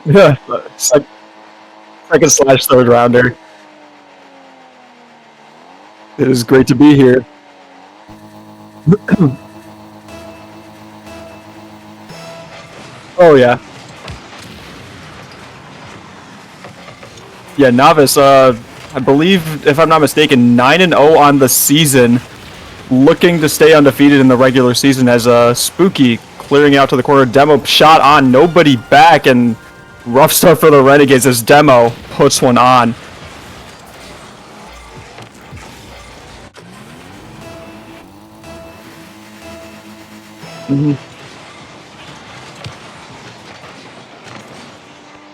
Yeah, second slash third rounder. It is great to be here. Oh yeah, yeah. Novice. I believe, if I'm not mistaken, 9-0 on the season, looking to stay undefeated in the regular season. As Spooky clearing out to the corner, Demo shot on, nobody back, and rough start for the Renegades as Demo puts one on.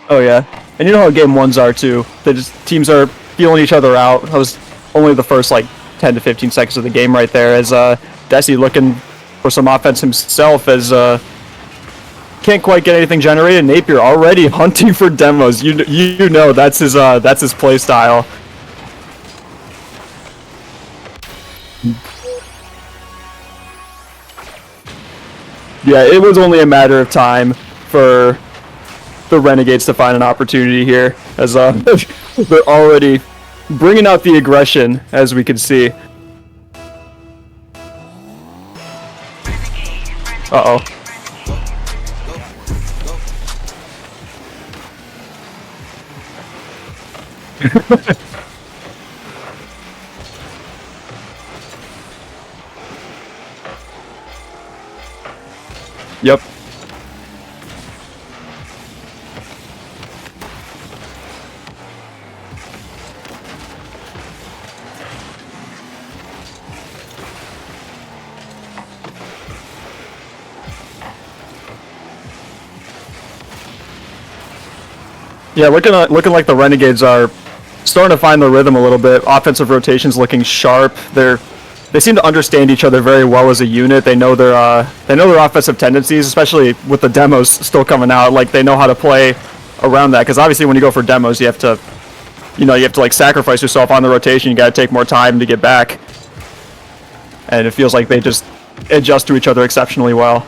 Oh yeah, and you know how game ones are too. They just teams are feeling each other out. That was only the first like 10 to 15 seconds of the game right there. As Desi looking for some offense himself, as can't quite get anything generated. Napier already hunting for demos. You know that's his play style. Yeah, it was only a matter of time for the Renegades to find an opportunity here, as they're already bringing out the aggression, as we can see. Uh-oh. Yep. Yeah, looking like the Renegades are starting to find the rhythm a little bit. Offensive rotations looking sharp. They seem to understand each other very well as a unit. They know their offensive tendencies, especially with the demos still coming out. Like they know how to play around that, because obviously when you go for demos, you have to like sacrifice yourself on the rotation. You got to take more time to get back, and it feels like they just adjust to each other exceptionally well.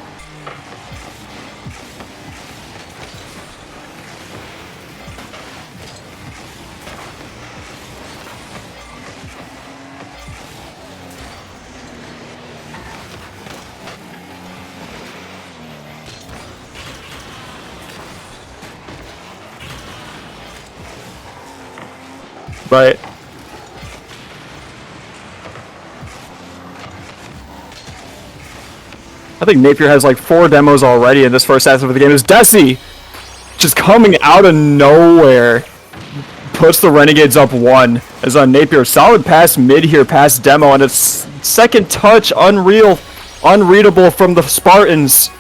Right. I think Napier has like 4 demos already in this first half of the game. Is Desi just coming out of nowhere, puts the Renegades up 1. As on Napier, solid pass mid here past Demo, and it's second touch, unreadable from the Spartans.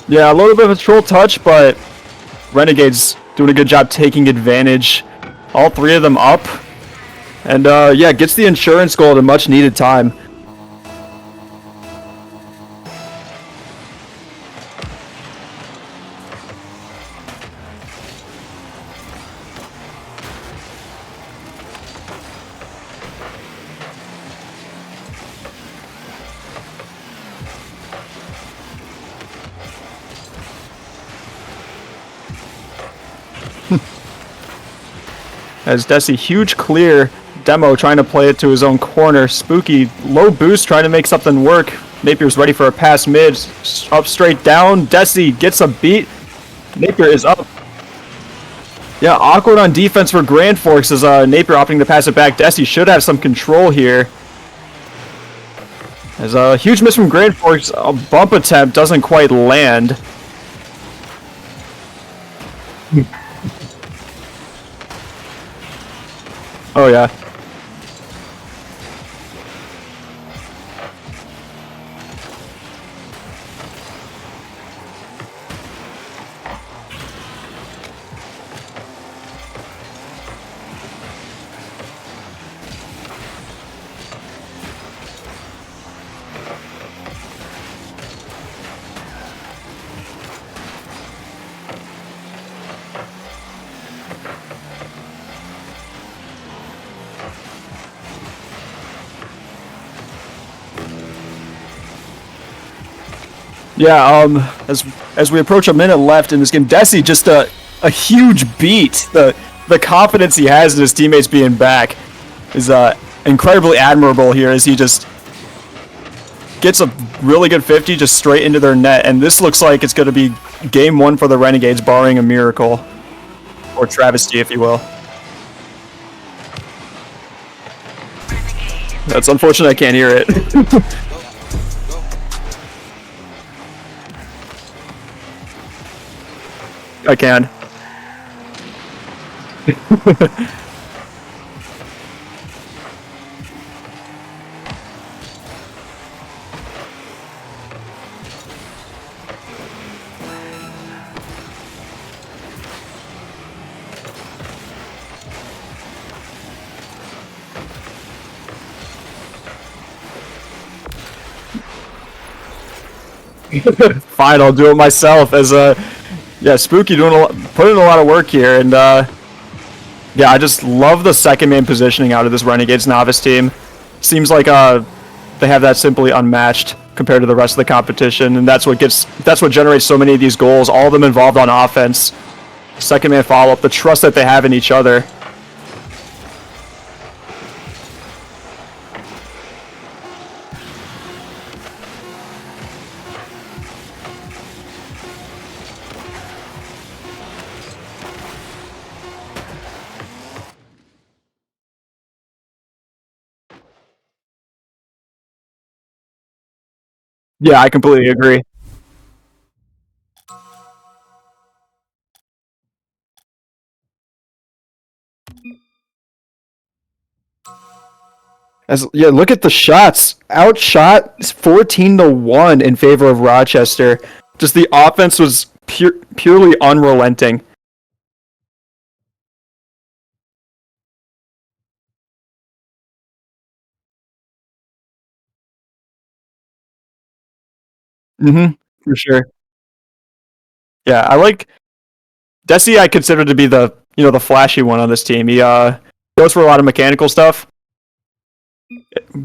Yeah, a little bit of a troll touch, but Renegades doing a good job taking advantage. All 3 of them up. And yeah, gets the insurance goal at a much needed time. As Desi, huge clear. Demo trying to play it to his own corner. Spooky, low boost, trying to make something work. Napier's ready for a pass mid. Up straight down. Desi gets a beat. Napier is up. Yeah, awkward on defense for Grand Forks as Napier opting to pass it back. Desi should have some control here. As a huge miss from Grand Forks. A bump attempt doesn't quite land. Oh yeah. Yeah, as we approach a minute left in this game, Desi just a huge beat. The confidence he has in his teammates being back is incredibly admirable here as he just gets a really good 50 just straight into their net, and this looks like it's going to be game one for the Renegades, barring a miracle. Or travesty, if you will. That's unfortunate I can't hear it. I can. Fine, I'll do it myself. As yeah, Spooky putting in a lot of work here, and yeah, I just love the second man positioning out of this Renegades Novice team. Seems like they have that simply unmatched compared to the rest of the competition, and that's what generates so many of these goals. All of them involved on offense. Second man follow up, the trust that they have in each other. Yeah, I completely agree. Yeah, look at the shots. Outshot 14-1 in favor of Rochester. Just the offense was purely unrelenting. Mm-hmm. For sure. Yeah, I like Desi. I consider to be the flashy one on this team. He goes for a lot of mechanical stuff.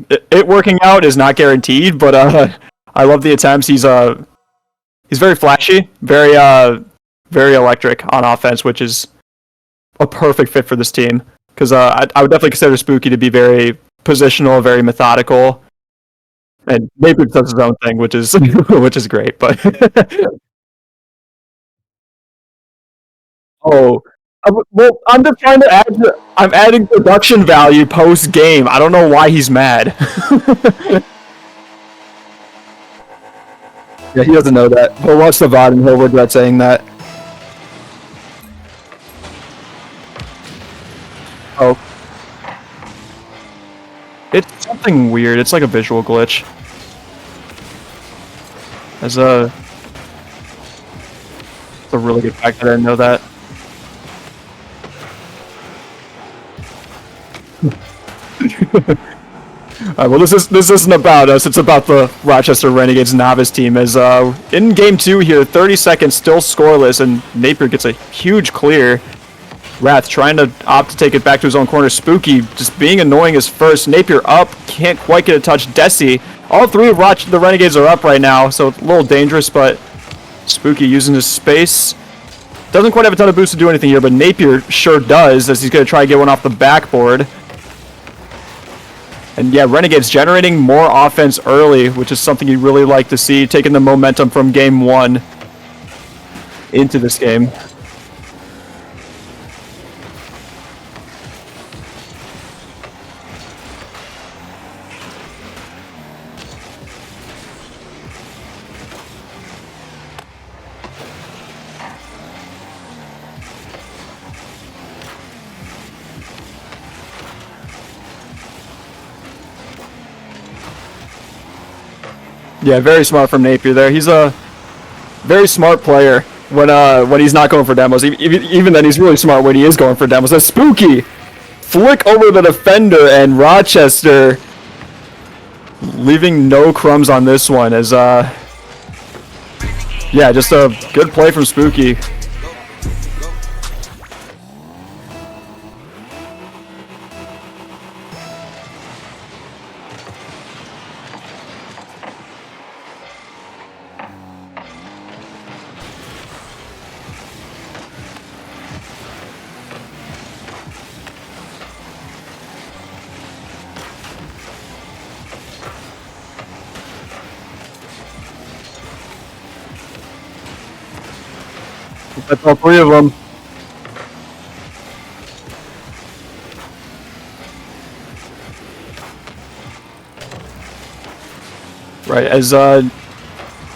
It working out is not guaranteed, but I love the attempts. He's very flashy, very electric on offense, which is a perfect fit for this team. Because I would definitely consider Spooky to be very positional, very methodical, and maybe does his own thing, which is which is great. But oh, well, I'm just trying to add. I'm adding production value post game. I don't know why he's mad. Yeah, he doesn't know that. He'll watch the VOD and he'll regret saying that. Oh, it's something weird. It's like a visual glitch. As it's a really good fact that I didn't know that. Well, this isn't about us. It's about the Rochester Renegades Novice team. As in game 2 here, 30 seconds, still scoreless, and Napier gets a huge clear. Wrath trying to opt to take it back to his own corner. Spooky just being annoying as first. Napier up, can't quite get a touch. Desi, all three of the Renegades are up right now, so it's a little dangerous, but Spooky using his space. Doesn't quite have a ton of boost to do anything here, but Napier sure does, as he's going to try to get one off the backboard. And yeah, Renegades generating more offense early, which is something you'd really like to see, taking the momentum from game 1 into this game. Yeah, very smart from Napier there. He's a very smart player when he's not going for demos. Even then, he's really smart when he is going for demos. A Spooky flick over the defender, and Rochester leaving no crumbs on this one. As yeah, just a good play from Spooky. That's all three of them. Right, as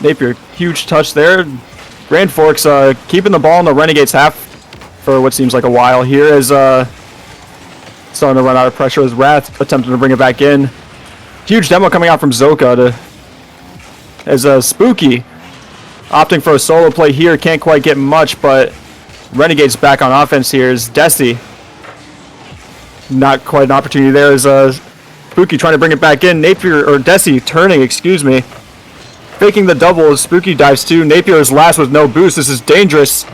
Napier, huge touch there. Grand Forks keeping the ball in the Renegades half for what seems like a while here as starting to run out of pressure as Wrath attempting to bring it back in. Huge demo coming out from Zoka as Spooky opting for a solo play here. Can't quite get much, but Renegades back on offense here is Desi. Not quite an opportunity there as Spooky trying to bring it back in. Napier, or Desi turning, excuse me. Faking the double as Spooky dives too. Napier is last with no boost. This is dangerous.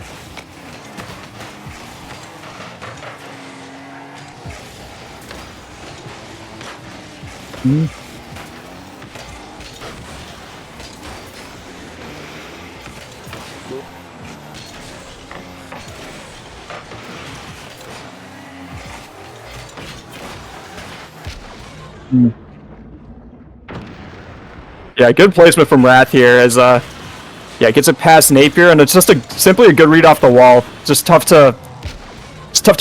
Yeah, good placement from Wrath here as yeah, gets it past Napier, and it's just simply a good read off the wall. Just tough to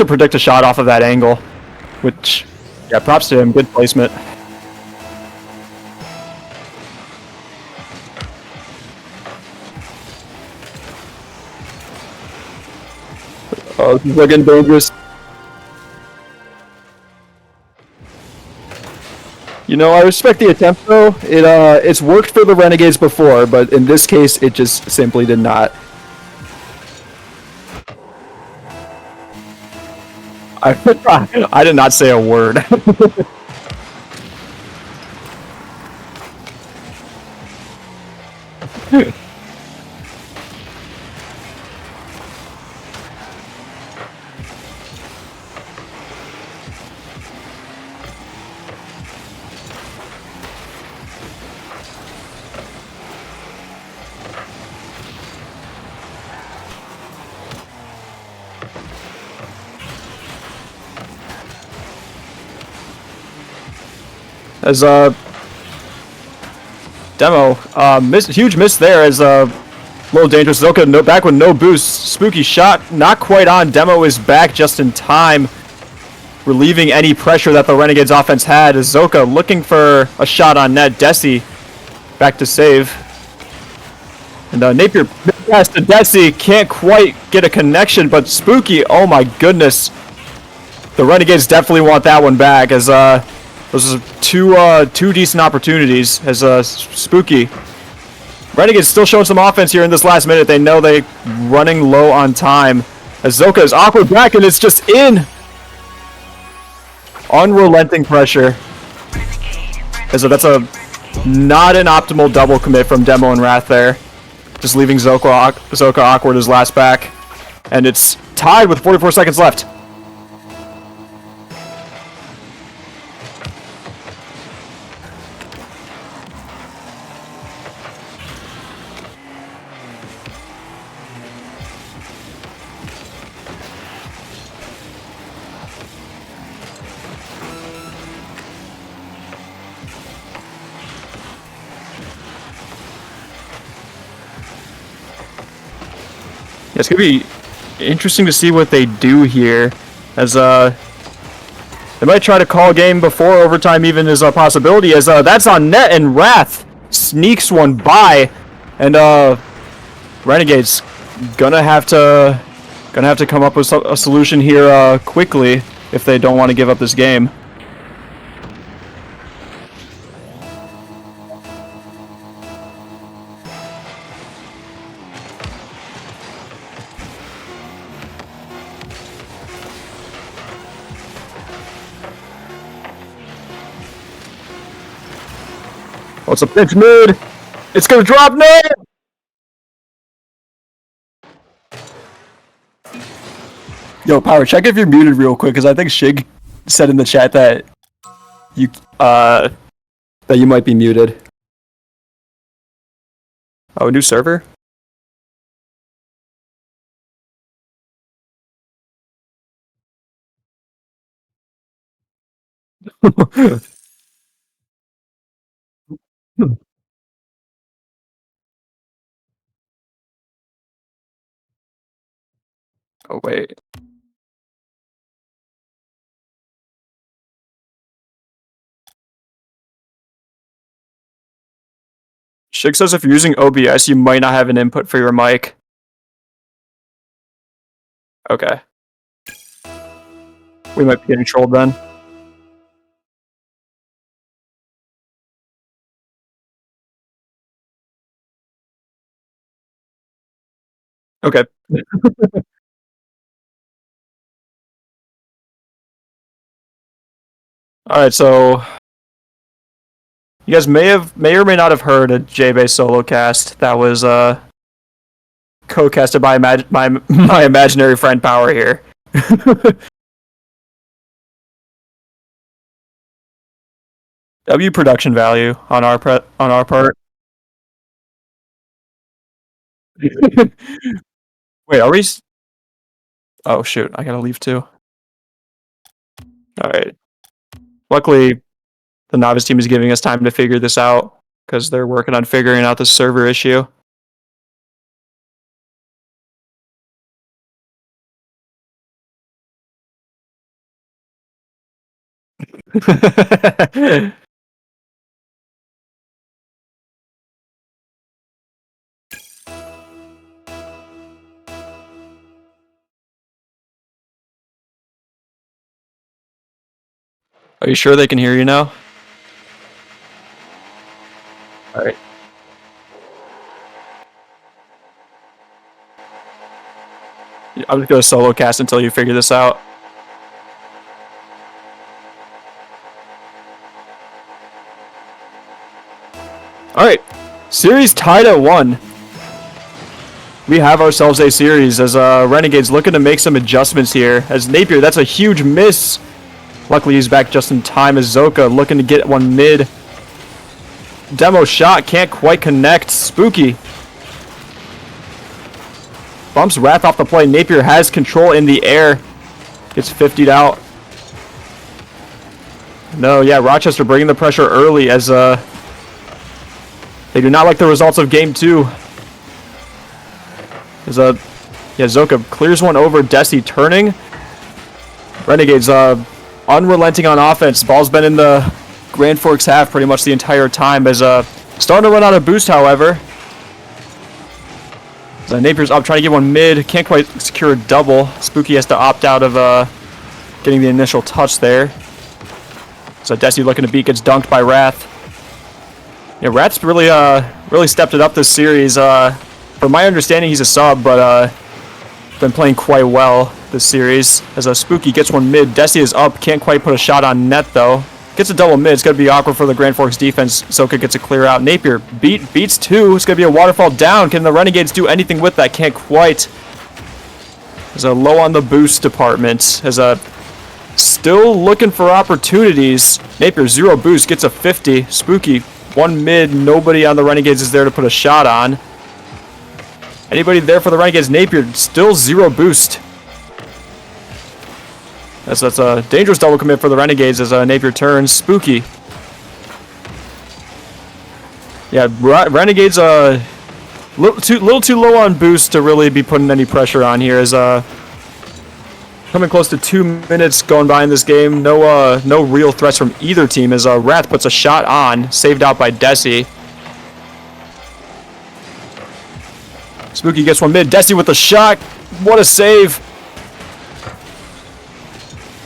predict a shot off of that angle, which yeah, props to him. Good placement. Oh, this is looking dangerous. You know, I respect the attempt though. It's worked for the Renegades before, but in this case, it just simply did not. I did not say a word. As Demo, huge miss there as a little dangerous. Zoka back with no boost. Spooky shot, not quite on. Demo is back just in time, relieving any pressure that the Renegades offense had. As Zoka looking for a shot on net. Desi back to save. And Napier pass to Desi, can't quite get a connection, but Spooky, oh my goodness. The Renegades definitely want that one back as those are two decent opportunities as Spooky. Renegades still showing some offense here in this last minute. They know they're running low on time. As Zoka is awkward back and it's just in. Unrelenting pressure. As that's not an optimal double commit from Demo and Wrath there. Just leaving Zoka awkward as last back. And it's tied with 44 seconds left. Yeah, it's gonna be interesting to see what they do here, as they might try to call a game before overtime even is a possibility. As that's on net and Wrath sneaks one by, and Renegades gonna have to come up with a solution here quickly if they don't want to give up this game. Oh, it's a pitch mid. It's gonna drop no. Yo, Power, check if you're muted real quick, because I think Shig said in the chat that you might be muted. Oh, a new server? Oh, wait. Shig says if you're using OBS, you might not have an input for your mic. Okay. We might be getting trolled then. Okay. Alright, so you guys may or may not have heard a J-Bay solo cast that was co-casted by my imaginary friend Power here. W production value on our part. Wait, are we? Oh shoot, I gotta leave too. All right. Luckily, the Novice team is giving us time to figure this out because they're working on figuring out the server issue. Are you sure they can hear you now? All right. I'm just gonna solo cast until you figure this out. All right, series tied at 1. We have ourselves a series as Renegade's looking to make some adjustments here. As Napier, that's a huge miss. Luckily, he's back just in time as Zoka looking to get one mid. Demo shot, can't quite connect. Spooky bumps Wrath off the play. Napier has control in the air. Gets 50'd out. No, yeah, Rochester bringing the pressure early as they do not like the results of game 2. As yeah, Zoka clears one over. Desi turning. Renegades unrelenting on offense. Ball's been in the Grand Forks half pretty much the entire time. As starting to run out of boost, however. Napier's up trying to get one mid. Can't quite secure a double. Spooky has to opt out of getting the initial touch there. So Desi looking to beat, gets dunked by Wrath. Yeah, Wrath's really stepped it up this series. From my understanding, he's a sub, but been playing quite well this series. As Spooky gets one mid. Desi is up, can't quite put a shot on net though. Gets a double mid. It's going to be awkward for the Grand Forks defense. Soka gets a clear out. Napier beats 2. It's going to be a waterfall down. Can the Renegades do anything with that? Can't quite. There's a low on the boost department. As still looking for opportunities. Napier 0 boost. Gets a 50. Spooky 1 mid. Nobody on the Renegades is there to put a shot on. Anybody there for the Renegades? Napier still 0 boost. That's a dangerous double commit for the Renegades as Napier turns. Spooky. Yeah, Renegades little too low on boost to really be putting any pressure on here. As coming close to 2 minutes going by in this game. No real threats from either team as Wrath puts a shot on, saved out by Desi. Spooky gets one mid. Desi with the shot. What a save.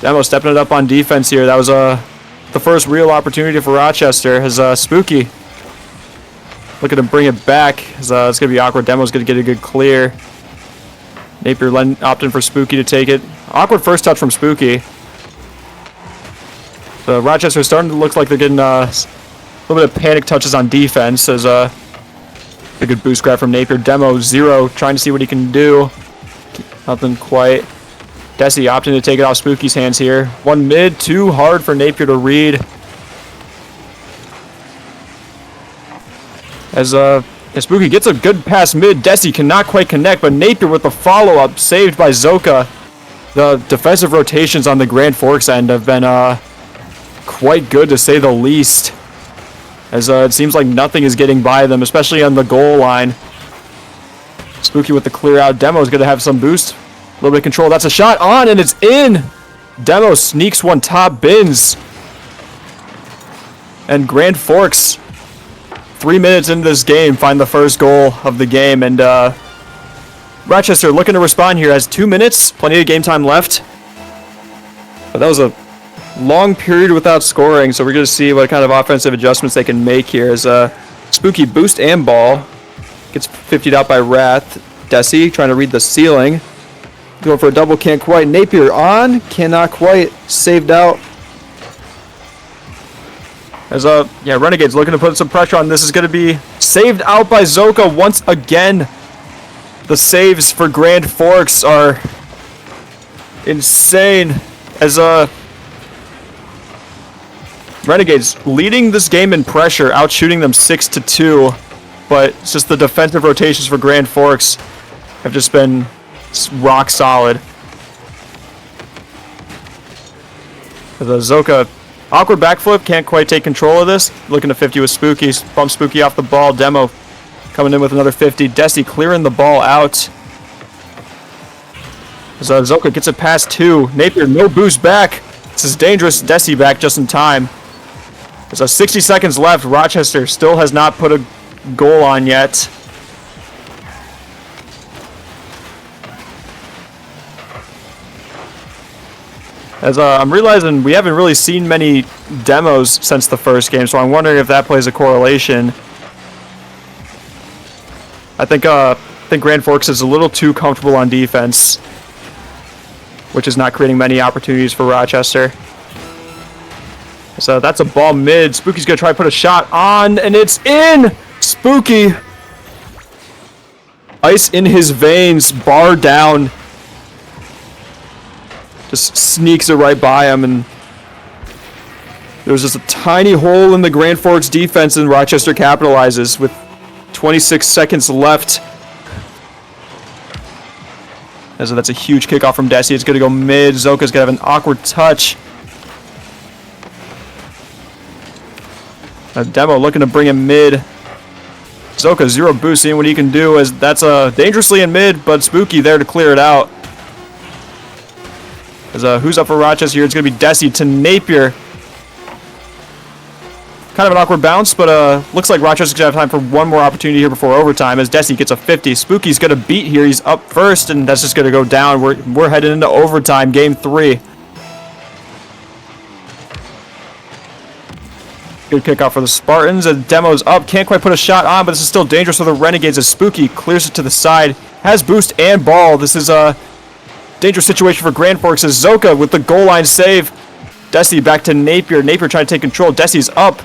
Demo stepping it up on defense here. That was the first real opportunity for Rochester. As Spooky looking to bring it back. As it's going to be awkward. Demo's going to get a good clear. Napier opting for Spooky to take it. Awkward first touch from Spooky. So Rochester starting to look like they're getting a little bit of panic touches on defense. As a good boost grab from Napier. Demo 0, trying to see what he can do. Nothing quite. Desi opting to take it off Spooky's hands here. 1 mid, too hard for Napier to read. As Spooky gets a good pass mid. Desi cannot quite connect, but Napier with the follow-up, saved by Zoka. The defensive rotations on the Grand Forks end have been quite good to say the least. As it seems like nothing is getting by them, especially on the goal line. Spooky with the clear out. Demo is going to have some boost. little bit of control. That's a shot on, and it's in. Demo sneaks one top, bins. And Grand Forks, 3 minutes into this game, find the first goal of the game. And Rochester looking to respond here. Has 2 minutes, plenty of game time left. But that was a long period without scoring, so we're going to see what kind of offensive adjustments they can make here. As Spooky boost and ball gets 50'd out by Wrath. Desi trying to read the ceiling. Going for a double, can't quite. Napier on, cannot quite. Saved out. As Renegades looking to put some pressure on. This is going to be saved out by Zoka once again. The saves for Grand Forks are insane. As Renegades leading this game in pressure, outshooting them 6-2, but it's just the defensive rotations for Grand Forks have just been rock solid. The Zoka awkward backflip, can't quite take control of this. Looking to 50 with Spooky, bump Spooky off the ball. Demo coming in with another 50. Desi clearing the ball out. As Zoka gets it past 2. Napier, no boost back. This is dangerous. Desi back just in time. There's 60 seconds left. Rochester still has not put a goal on yet. As I'm realizing we haven't really seen many demos since the first game, so I'm wondering if that plays a correlation. I think Grand Forks is a little too comfortable on defense, which is not creating many opportunities for Rochester. So that's a ball mid. Spooky's gonna try to put a shot on, and it's in! Spooky! Ice in his veins, bar down. Just sneaks it right by him, and there's just a tiny hole in the Grand Forks defense, and Rochester capitalizes with 26 seconds left. As that's a huge kickoff from Desi. It's gonna go mid. Zoka's gonna have an awkward touch. Demo looking to bring him mid. Zoka zero boost, seeing what he can do, as that's dangerously in mid, but Spooky there to clear it out. As who's up for Rochester here? It's gonna be Desi to Napier. Kind of an awkward bounce, but looks like Rochester's gonna have time for one more opportunity here before overtime, as Desi gets a 50. Spooky's gonna beat here. He's up first, and that's just gonna go down. We're headed into overtime, game 3. Good kickoff for the Spartans. And Demo's up. Can't quite put a shot on, but this is still dangerous for the Renegades as Spooky clears it to the side. Has boost and ball. This is a dangerous situation for Grand Forks as Zoka with the goal line save. Desi back to Napier. Napier trying to take control. Desi's up.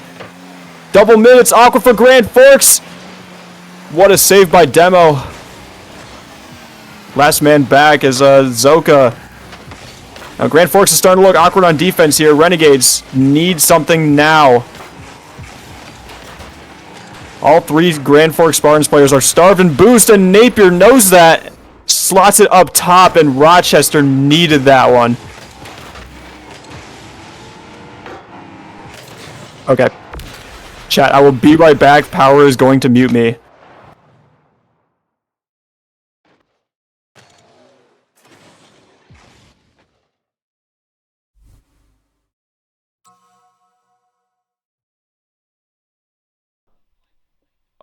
Double minutes. Awkward for Grand Forks. What a save by Demo. Last man back is Zoka. Now Grand Forks is starting to look awkward on defense here. Renegades need something now. All 3 Grand Forks Spartans players are starved and boost, and Napier knows that. Slots it up top, and Rochester needed that one. Okay. Chat, I will be right back. Power is going to mute me.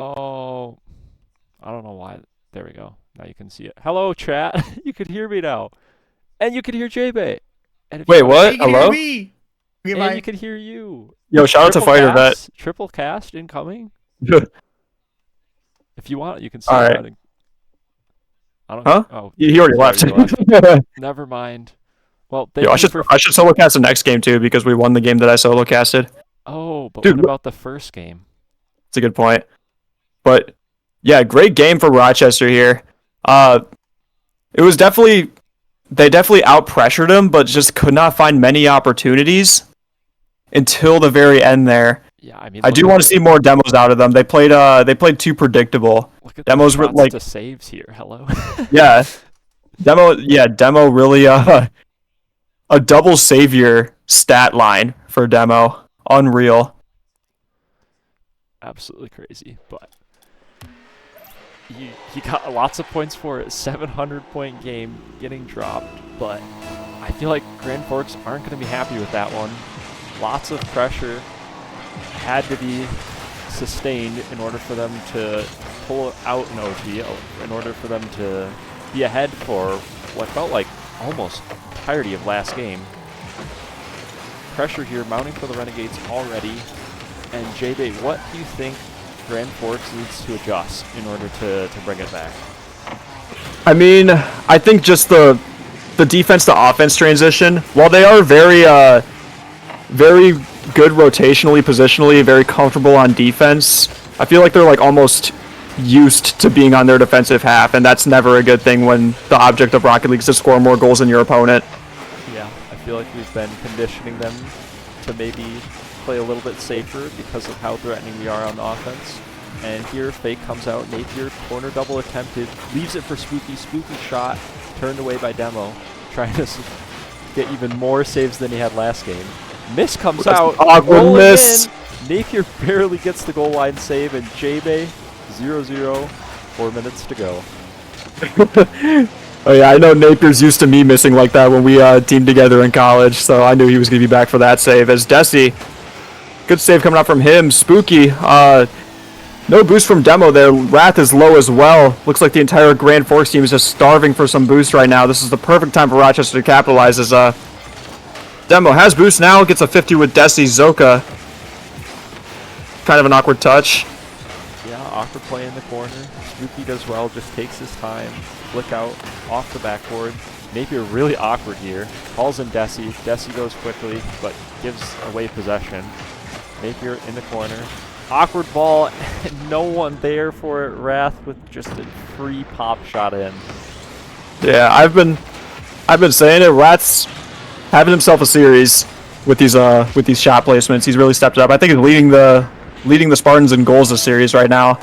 Oh, I don't know why. There we go. Now you can see it. Hello, chat. You could hear me now. And you could hear J-Bay. Wait, what? Hello? And you can hear you. Yo, shout out to Fighter Vet. Triple cast incoming. If you want, you can see it. Right. I don't Huh? Oh, he already left. Never mind. Well, I should solo cast the next game too, because we won the game that I solo casted. Oh, but Dude, what about the first game? That's a good point. But yeah, great game for Rochester here. It was they definitely out-pressured him, but just could not find many opportunities until the very end there. Yeah, I mean, I do want to see more demos out of them. They played too predictable. Look at Demos were like the saves here. Hello. Yeah. Demo really a double savior stat line for Demo. Unreal. Absolutely crazy, but he got lots of points for it. 700-point game getting dropped, but I feel like Grand Forks aren't going to be happy with that one. Lots of pressure had to be sustained in order for them to pull out an OT, in order for them to be ahead for what felt like almost entirety of last game. Pressure here mounting for the Renegades already. And JB, what do you think Grand Forks needs to adjust in order to bring it back? I mean, I think just the defense to offense transition, while they are very good rotationally, positionally, very comfortable on defense, I feel like they're like almost used to being on their defensive half, and that's never a good thing when the object of Rocket League is to score more goals than your opponent. Yeah, I feel like we've been conditioning them to maybe play a little bit safer because of how threatening we are on the offense. And here, Fake comes out, Napier, corner double attempted, leaves it for Spooky, Spooky shot, turned away by Demo, trying to get even more saves than he had last game. Miss comes out, rolling miss. in, Napier barely gets the goal line save, and J-Bay, 0-0, 4 minutes to go. Oh yeah, I know Napier's used to me missing like that when we teamed together in college, so I knew he was going to be back for that save. As Desi, good save coming out from him. Spooky, no boost from Demo there. Wrath is low as well. Looks like the entire Grand Forks team is just starving for some boost right now. This is the perfect time for Rochester to capitalize as Demo has boost now, gets a 50 with Desi. Zoka, kind of an awkward touch. Yeah, awkward play in the corner. Spooky does well, just takes his time. Flick out off the backboard. Napier really awkward here. Calls in Desi. Desi goes quickly, but gives away possession. Napier in the corner. Awkward ball, and no one there for it. Wrath with just a free pop shot in. Yeah, I've been saying it. Wrath's having himself a series with these shot placements. He's really stepped up. I think he's leading the Spartans in goals this series right now.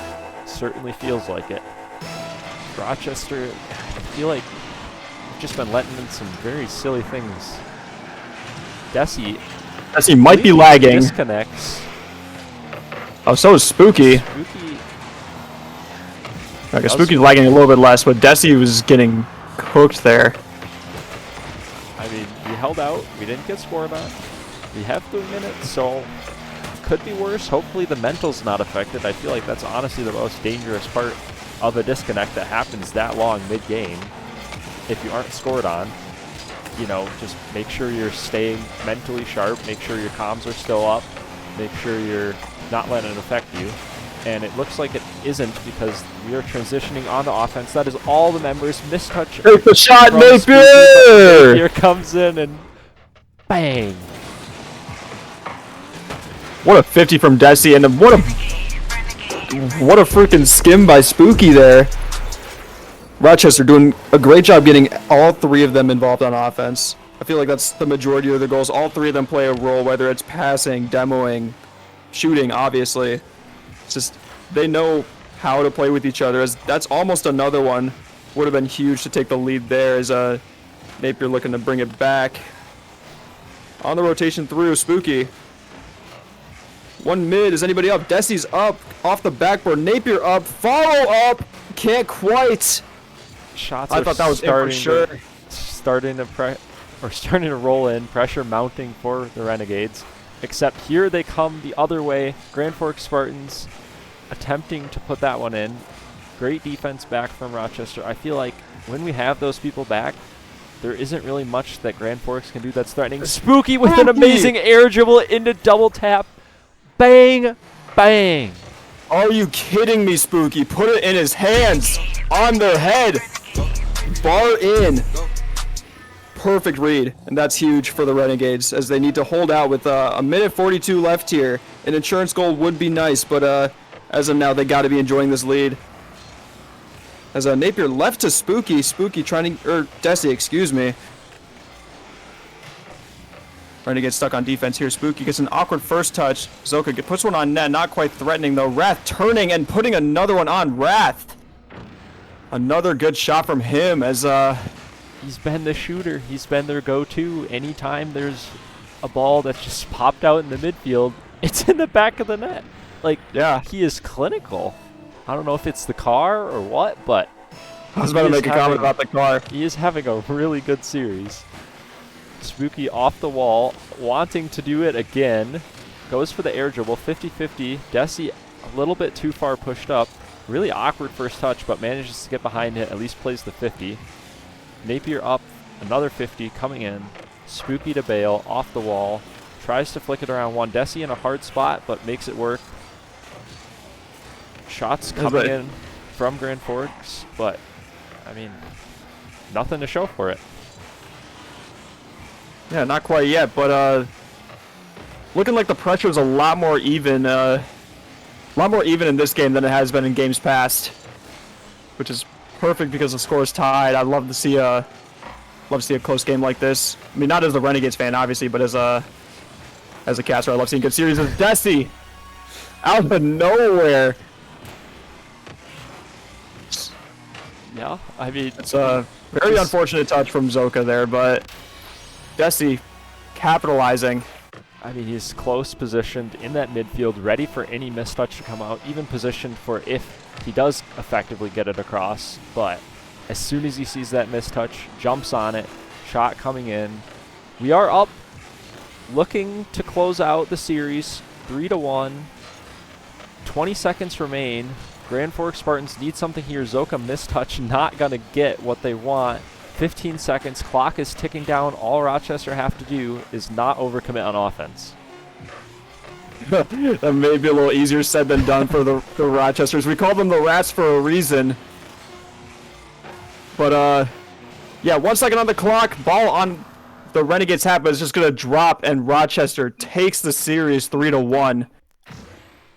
Certainly feels like it. Rochester, I feel like we've just been letting in some very silly things. Desi might be lagging. Disconnects. Oh, so is Spooky. Spooky. Okay, Spooky's lagging a little bit less, but Desi was getting cooked there. I mean, we held out. We didn't get scored on. We have 3 minutes, so could be worse. Hopefully the mental's not affected. I feel like that's honestly the most dangerous part of a disconnect that happens that long mid-game. If you aren't scored on, you know, just make sure you're staying mentally sharp, make sure your comms are still up, make sure you're not letting it affect you. And it looks like it isn't because we are transitioning onto offense. That is all the members. Mistouch. Take the shot, Napier! Here comes in and bang. What a 50 from Desi, and what a freaking skim by Spooky there. Rochester doing a great job getting all three of them involved on offense. I feel like that's the majority of their goals. All three of them play a role, whether it's passing, demoing, shooting, obviously. It's just they know how to play with each other. That's almost another one. Would have been huge to take the lead there as Napier looking to bring it back. On the rotation through, Spooky. One mid, is anybody up? Desi's up, off the backboard. Napier up, follow up, can't quite. Shots I thought that was for sure. Starting to roll in, pressure mounting for the Renegades. Except here they come the other way. Grand Forks Spartans attempting to put that one in. Great defense back from Rochester. I feel like when we have those people back, there isn't really much that Grand Forks can do that's threatening. Spooky with an amazing air dribble into double tap. Bang, bang. Are you kidding me, Spooky? Put it in his hands, on their head. Bar in. Perfect read, and that's huge for the Renegades as they need to hold out with a minute 42 left here. An insurance goal would be nice, but as of now, they got to be enjoying this lead. As Napier left to Spooky, Desi, excuse me. Renegades stuck on defense here. Spooky gets an awkward first touch. Zoka puts one on net, not quite threatening though. Wrath turning and putting another one on. Wrath. Another good shot from him as he's been the shooter. He's been their go-to. Anytime there's a ball that's just popped out in the midfield, it's in the back of the net. Like, yeah, he is clinical. I don't know if it's the car or what, but I was about to make a comment about the car. he is having a really good series. Spooky off the wall, wanting to do it again. Goes for the air dribble, 50-50. Desi a little bit too far pushed up. Really awkward first touch, but manages to get behind it, at least plays the 50. Napier up, another 50 coming in. Spooky to bail, off the wall. Tries to flick it around one. Desi in a hard spot, but makes it work. Shots coming in from Grand Forks, but, I mean, nothing to show for it. Yeah, not quite yet, but looking like the pressure is a lot more even in this game than it has been in games past, which is perfect because the score is tied. I'd love to see a close game like this. I mean, not as a Renegades fan, obviously, but as a caster, I love seeing good series. As Desi out of nowhere. Yeah, I mean, It's a very unfortunate touch from Zoka there, but Desi capitalizing. I mean, he's close positioned in that midfield, ready for any mistouch to come out, even positioned for if he does effectively get it across. But as soon as he sees that mistouch, jumps on it, shot coming in. We are up, looking to close out the series, 3-1. 20 seconds remain. Grand Forks Spartans need something here. Zoka mistouch, not going to get what they want. 15 seconds, clock is ticking down. All Rochester have to do is not overcommit on offense. That may be a little easier said than done for the Rochesters. We call them the Rats for a reason. But, yeah, 1 second on the clock. Ball on the Renegades half, but it's just going to drop, and Rochester takes the series 3-1.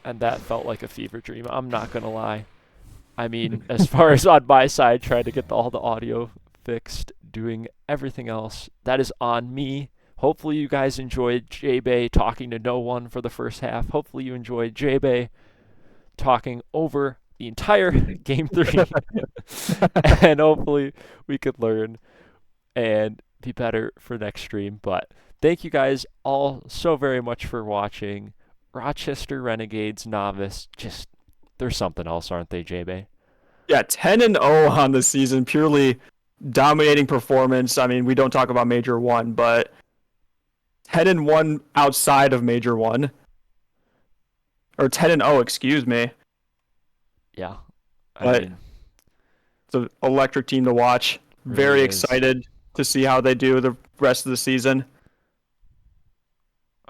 And that felt like a fever dream. I'm not going to lie. I mean, as far as on my side, trying to get all the audio fixed, doing everything else, that is on me. Hopefully you guys enjoyed J-Bay talking to no one for the first half. Hopefully you enjoyed J-Bay talking over the entire Game 3. And hopefully we could learn and be better for next stream. But thank you guys all so very much for watching. Rochester Renegades Novice, just, they're something else, aren't they, J-Bay? Yeah, 10-0 on the season, purely dominating performance. I mean, we don't talk about Major 1, but 10-1 outside of Major 1. Or 10-0, excuse me. Yeah. But it's an electric team to watch. Very excited to see how they do the rest of the season.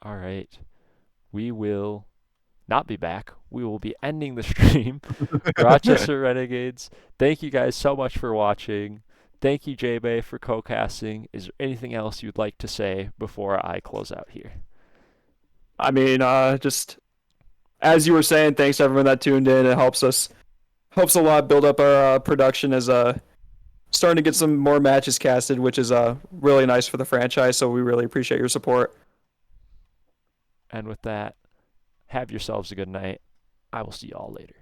All right. We will not be back. We will be ending the stream. Rochester Renegades, thank you guys so much for watching. Thank you, J-Bay, for co-casting. Is there anything else you'd like to say before I close out here? I mean, just as you were saying, thanks to everyone that tuned in. It helps a lot build up our production as starting to get some more matches casted, which is really nice for the franchise. So we really appreciate your support. And with that, have yourselves a good night. I will see you all later.